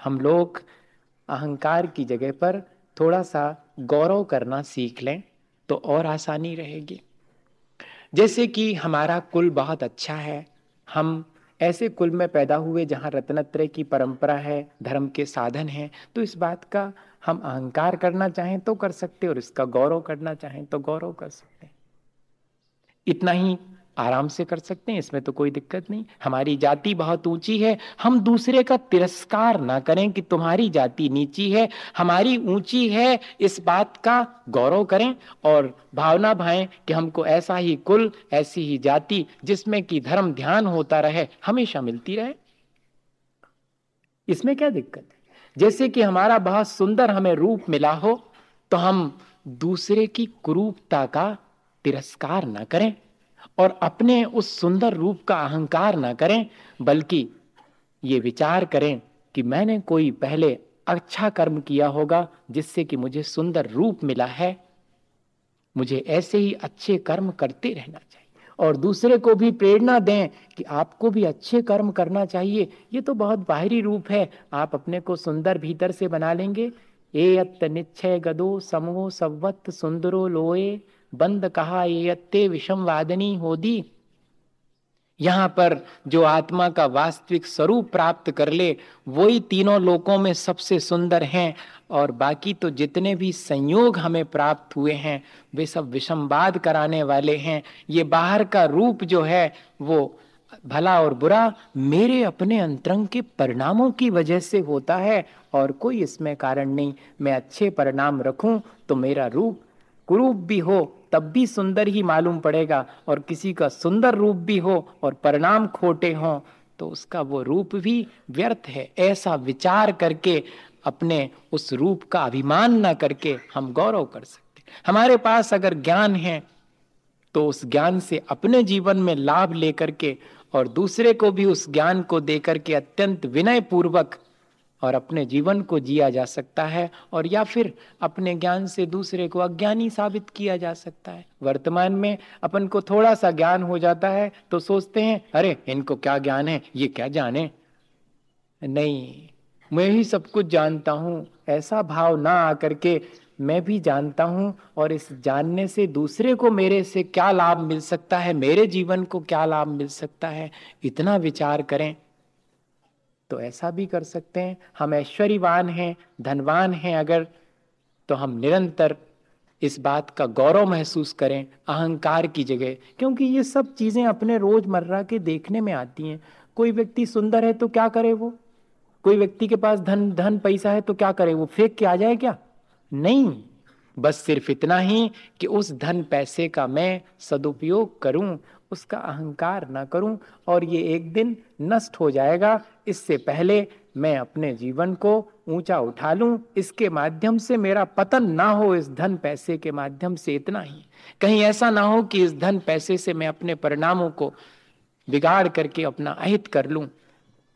हम लोग अहंकार की जगह पर थोड़ा सा गौरव करना सीख लें तो और आसानी रहेगी। जैसे कि हमारा कुल बहुत अच्छा है, हम ऐसे कुल में पैदा हुए जहाँ रत्नत्रय की परंपरा है, धर्म के साधन हैं, तो इस बात का हम अहंकार करना चाहें तो कर सकते हैं और इसका गौरव करना चाहें तो गौरव कर सकते हैं। इतना ही आराम से कर सकते हैं, इसमें तो कोई दिक्कत नहीं। हमारी जाति बहुत ऊंची है, हम दूसरे का तिरस्कार ना करें कि तुम्हारी जाति नीची है, हमारी ऊंची है, इस बात का गौरव करें और भावना भाएं कि हमको ऐसा ही कुल, ऐसी ही जाति जिसमें कि धर्म ध्यान होता रहे, हमेशा मिलती रहे। इसमें क्या दिक्कत है? जैसे कि हमारा बहुत सुंदर हमें रूप मिला हो तो हम दूसरे की कुरूपता का तिरस्कार ना करें और अपने उस सुंदर रूप का अहंकार ना करें, बल्कि ये विचार करें कि मैंने कोई पहले अच्छा कर्म किया होगा जिससे कि मुझे सुंदर रूप मिला है, मुझे ऐसे ही अच्छे कर्म करते रहना चाहिए और दूसरे को भी प्रेरणा दें कि आपको भी अच्छे कर्म करना चाहिए। ये तो बहुत बाहरी रूप है, आप अपने को सुंदर भीतर से बना लेंगे। ए अत्त निश्चय गदो समो सवत सुंदरो लोए, बंद कहा ये अत्ते विषम वादनी होदी। यहां पर जो आत्मा का वास्तविक स्वरूप प्राप्त कर ले वही तीनों लोकों में सबसे सुंदर हैं, और बाकी तो जितने भी संयोग हमें प्राप्त हुए हैं वे सब विषमवाद कराने वाले हैं। ये बाहर का रूप जो है वो भला और बुरा मेरे अपने अंतरंग के परिणामों की वजह से होता है और कोई इसमें कारण नहीं। मैं अच्छे परिणाम रखूं तो मेरा रूप कुरूप भी हो तब भी सुंदर ही मालूम पड़ेगा, और किसी का सुंदर रूप भी हो और परिणाम खोटे हों तो उसका वो रूप भी व्यर्थ है। ऐसा विचार करके अपने उस रूप का अभिमान ना करके हम गौरव कर सकते। हमारे पास अगर ज्ञान है तो उस ज्ञान से अपने जीवन में लाभ लेकर के और दूसरे को भी उस ज्ञान को देकर के अत्यंत विनय पूर्वक और अपने जीवन को जिया जा सकता है, और या फिर अपने ज्ञान से दूसरे को अज्ञानी साबित किया जा सकता है। वर्तमान में अपन को थोड़ा सा ज्ञान हो जाता है तो सोचते हैं अरे इनको क्या ज्ञान है, ये क्या जाने, नहीं मैं ही सब कुछ जानता हूं। ऐसा भाव ना आकर के मैं भी जानता हूं और इस जानने से दूसरे को मेरे से क्या लाभ मिल सकता है, मेरे जीवन को क्या लाभ मिल सकता है, इतना विचार करें तो ऐसा भी कर सकते हैं। हम ऐश्वर्यवान हैं, धनवान हैं अगर, तो हम निरंतर इस बात का गौरव महसूस करें अहंकार की जगह, क्योंकि ये सब चीजें अपने रोजमर्रा के देखने में आती हैं। कोई व्यक्ति सुंदर है तो क्या करे वो, कोई व्यक्ति के पास धन धन पैसा है तो क्या करे वो, फेंक के आ जाए क्या? नहीं, बस सिर्फ इतना ही कि उस धन पैसे का मैं सदुपयोग करूं, उसका अहंकार ना करूं, और ये एक दिन नष्ट हो जाएगा। इससे पहले मैं अपने जीवन को ऊंचा उठा लूं, इसके माध्यम से मेरा पतन ना हो, इस धन पैसे के माध्यम से। इतना ही, कहीं ऐसा ना हो कि इस धन पैसे से मैं अपने परिणामों को बिगाड़ करके अपना अहित कर लूं।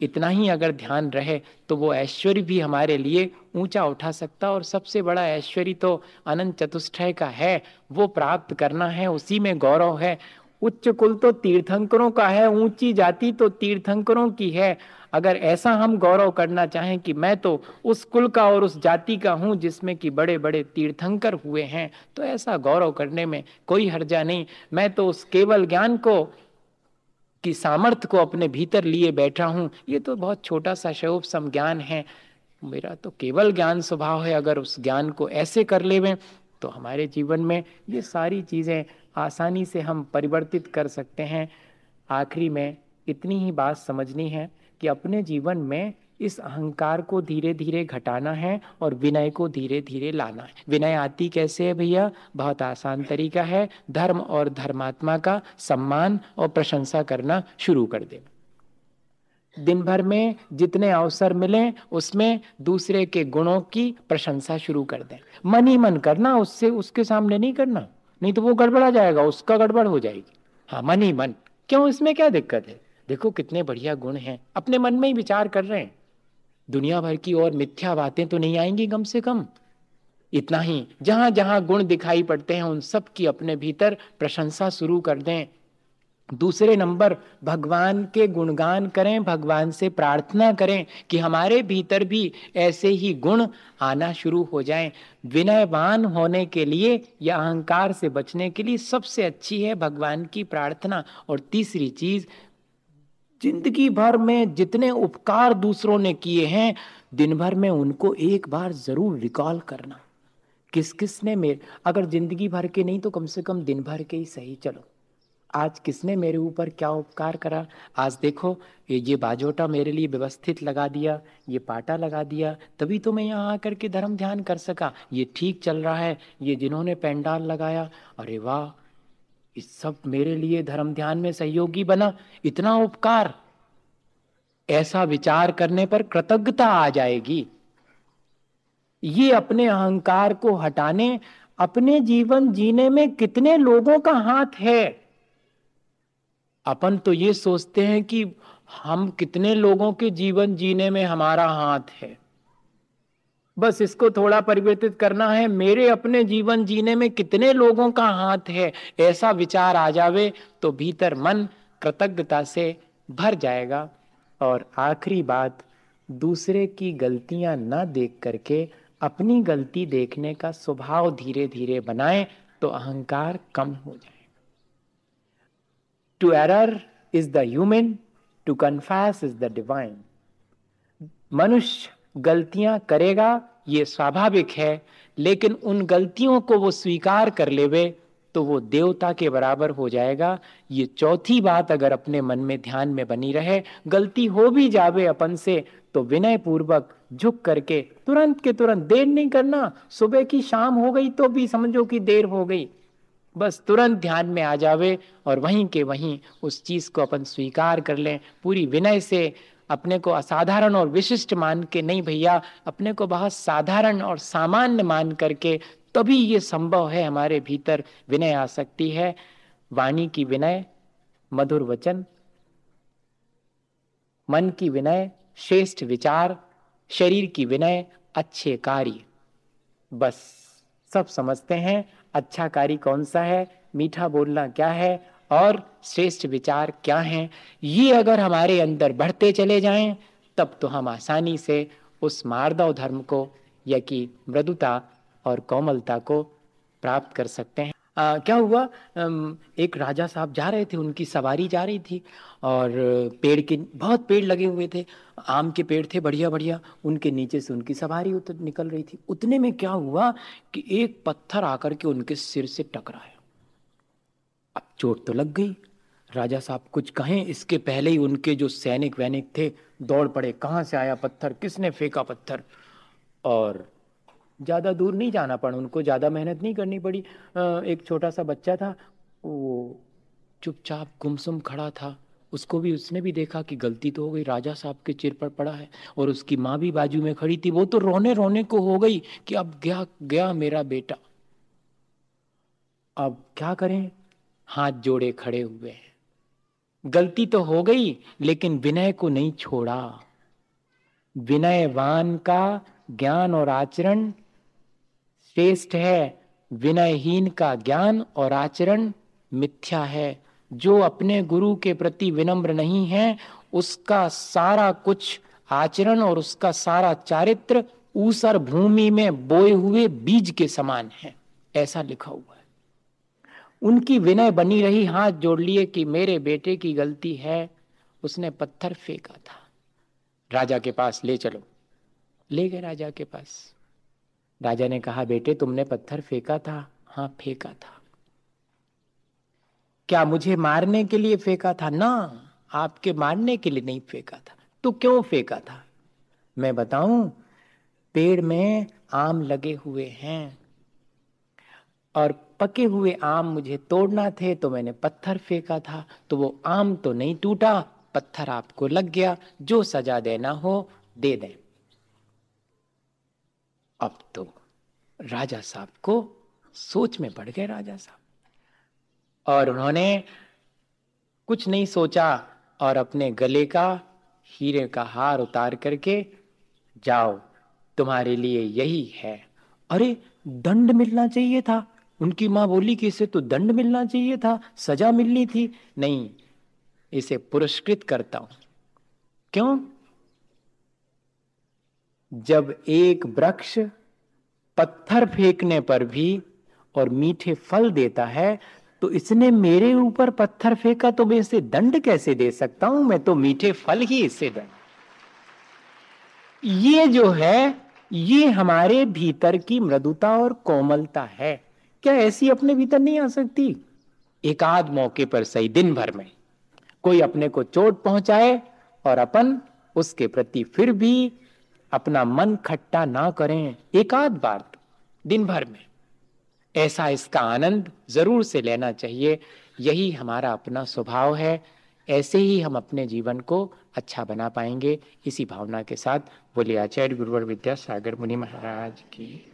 इतना ही अगर ध्यान रहे तो वो ऐश्वर्य भी हमारे लिए ऊंचा उठा सकता। और सबसे बड़ा ऐश्वर्य तो अनंत चतुष्टय का है, वो प्राप्त करना है, उसी में गौरव है। उच्च कुल तो तीर्थंकरों का है, ऊंची जाति तो तीर्थंकरों की है। अगर ऐसा हम गौरव करना चाहें कि मैं तो उस कुल का और उस जाति का हूं जिसमें कि बड़े बड़े तीर्थंकर हुए हैं, तो ऐसा गौरव करने में कोई हर्जा नहीं। मैं तो उस केवल ज्ञान को की सामर्थ्य को अपने भीतर लिए बैठा हूं, ये तो बहुत छोटा सा शैव सम ज्ञान है, मेरा तो केवल ज्ञान स्वभाव है। अगर उस ज्ञान को ऐसे कर लेवें तो हमारे जीवन में ये सारी चीजें आसानी से हम परिवर्तित कर सकते हैं। आखिरी में इतनी ही बात समझनी है कि अपने जीवन में इस अहंकार को धीरे धीरे घटाना है और विनय को धीरे धीरे लाना है। विनय आती कैसे है भैया? बहुत आसान तरीका है, धर्म और धर्मात्मा का सम्मान और प्रशंसा करना शुरू कर देना। दिन भर में जितने अवसर मिले उसमें दूसरे के गुणों की प्रशंसा शुरू कर दें। मन ही मन करना, उससे उसके सामने नहीं करना, नहीं तो वो गड़बड़ा जाएगा, उसका गड़बड़ हो जाएगी। हाँ, मन ही मन। क्यों, इसमें क्या दिक्कत है? देखो कितने बढ़िया गुण हैं, अपने मन में ही विचार कर रहे हैं, दुनिया भर की और मिथ्या बातें तो नहीं आएंगी कम से कम। इतना ही, जहां जहां गुण दिखाई पड़ते हैं उन सब की अपने भीतर प्रशंसा शुरू कर दें। दूसरे नंबर भगवान के गुणगान करें, भगवान से प्रार्थना करें कि हमारे भीतर भी ऐसे ही गुण आना शुरू हो जाएं। विनयवान होने के लिए या अहंकार से बचने के लिए सबसे अच्छी है भगवान की प्रार्थना। और तीसरी चीज, जिंदगी भर में जितने उपकार दूसरों ने किए हैं, दिन भर में उनको एक बार जरूर रिकॉल करना। किस किस ने मेरे, अगर जिंदगी भर के नहीं तो कम से कम दिन भर के ही सही, चलो आज किसने मेरे ऊपर क्या उपकार करा। आज देखो ये बाजोटा मेरे लिए व्यवस्थित लगा दिया, ये पाटा लगा दिया, तभी तो मैं यहाँ आकर के धर्म ध्यान कर सका। ये ठीक चल रहा है, ये जिन्होंने पेंडाल लगाया, अरे वाह, इस सब मेरे लिए धर्म ध्यान में सहयोगी बना, इतना उपकार। ऐसा विचार करने पर कृतज्ञता आ जाएगी। ये अपने अहंकार को हटाने, अपने जीवन जीने में कितने लोगों का हाथ है। अपन तो ये सोचते हैं कि हम कितने लोगों के जीवन जीने में हमारा हाथ है, बस इसको थोड़ा परिवर्तित करना है, मेरे अपने जीवन जीने में कितने लोगों का हाथ है। ऐसा विचार आ जावे तो भीतर मन कृतज्ञता से भर जाएगा। और आखिरी बात, दूसरे की गलतियां ना देख करके अपनी गलती देखने का स्वभाव धीरे धीरे बनाएं तो अहंकार कम हो जाए। To err is the human, to confess is the divine. मनुष्य गलतियां करेगा, ये स्वाभाविक है, लेकिन उन गलतियों को वो स्वीकार कर लेवे तो वो देवता के बराबर हो जाएगा। ये चौथी बात अगर अपने मन में ध्यान में बनी रहे, गलती हो भी जावे अपन से तो विनय पूर्वक झुक करके तुरंत के तुरंत, देर नहीं करना। सुबह की शाम हो गई तो भी समझो कि देर हो गई, बस तुरंत ध्यान में आ जावे और वहीं के वहीं उस चीज को अपन स्वीकार कर लें पूरी विनय से। अपने को असाधारण और विशिष्ट मान के नहीं भैया, अपने को बहुत साधारण और सामान्य मान करके, तभी ये संभव है हमारे भीतर विनय आ सकती है। वाणी की विनय, मधुर वचन, मन की विनय, श्रेष्ठ विचार, शरीर की विनय, अच्छे कार्य। बस सब समझते हैं अच्छा कार्य कौन सा है, मीठा बोलना क्या है और श्रेष्ठ विचार क्या हैं। ये अगर हमारे अंदर बढ़ते चले जाएं तब तो हम आसानी से उस मार्दव धर्म को या कि मृदुता और कोमलता को प्राप्त कर सकते हैं। क्या हुआ, एक राजा साहब जा रहे थे, उनकी सवारी जा रही थी और पेड़ के बहुत पेड़ लगे हुए थे, आम के पेड़ थे बढ़िया बढ़िया, उनके नीचे से उनकी सवारी निकल रही थी। उतने में क्या हुआ कि एक पत्थर आकर के उनके सिर से टकराया। अब चोट तो लग गई, राजा साहब कुछ कहें इसके पहले ही उनके जो सैनिक वैनिक थे दौड़ पड़े, कहाँ से आया पत्थर, किसने फेंका पत्थर। और ज़्यादा दूर नहीं जाना पड़ा उनको, ज़्यादा मेहनत नहीं करनी पड़ी। एक छोटा सा बच्चा था, वो चुपचाप गुमसुम खड़ा था, उसको भी, उसने भी देखा कि गलती तो हो गई, राजा साहब के सिर पर पड़ा है। और उसकी माँ भी बाजू में खड़ी थी, वो तो रोने रोने को हो गई कि अब गया गया मेरा बेटा, अब क्या करें। हाथ जोड़े खड़े हुए हैं, गलती तो हो गई लेकिन विनय को नहीं छोड़ा। विनयवान का ज्ञान और आचरण श्रेष्ठ है, विनयहीन का ज्ञान और आचरण मिथ्या है। जो अपने गुरु के प्रति विनम्र नहीं है, उसका सारा कुछ आचरण और उसका सारा चारित्र ऊसर भूमि में बोए हुए बीज के समान है, ऐसा लिखा हुआ है। उनकी विनय बनी रही, हाथ जोड़ लिए कि मेरे बेटे की गलती है, उसने पत्थर फेंका था, राजा के पास ले चलो। ले गए राजा के पास। राजा ने कहा बेटे तुमने पत्थर फेंका था? हाँ फेंका था। क्या मुझे मारने के लिए फेंका था? ना, आपके मारने के लिए नहीं फेंका था। तो क्यों फेंका था? मैं बताऊं, पेड़ में आम लगे हुए हैं और पके हुए आम मुझे तोड़ना थे तो मैंने पत्थर फेंका था, तो वो आम तो नहीं टूटा, पत्थर आपको लग गया, जो सजा देना हो दे दें। अब तो राजा साहब को सोच में पड़ गए राजा साहब, और उन्होंने कुछ नहीं सोचा और अपने गले का हीरे का हार उतार करके, जाओ तुम्हारे लिए यही है। अरे दंड मिलना चाहिए था, उनकी मां बोली कि इसे तो दंड मिलना चाहिए था, सजा मिलनी थी। नहीं, इसे पुरस्कृत करता हूं। क्यों? जब एक वृक्ष पत्थर फेंकने पर भी और मीठे फल देता है, तो इसने मेरे ऊपर पत्थर फेंका तो मैं इसे दंड कैसे दे सकता हूं? मैं तो मीठे फल ही इसे दंड। ये जो है, ये हमारे भीतर की मृदुता और कोमलता है। क्या ऐसी अपने भीतर नहीं आ सकती? एक आध मौके पर सही, दिन भर में कोई अपने को चोट पहुंचाए और अपन उसके प्रति फिर भी अपना मन खट्टा ना करें, एक आध बार तो दिन भर में, ऐसा इसका आनंद जरूर से लेना चाहिए। यही हमारा अपना स्वभाव है। ऐसे ही हम अपने जीवन को अच्छा बना पाएंगे। इसी भावना के साथ बोले आचार्य गुरुवर विद्यासागर मुनि महाराज की।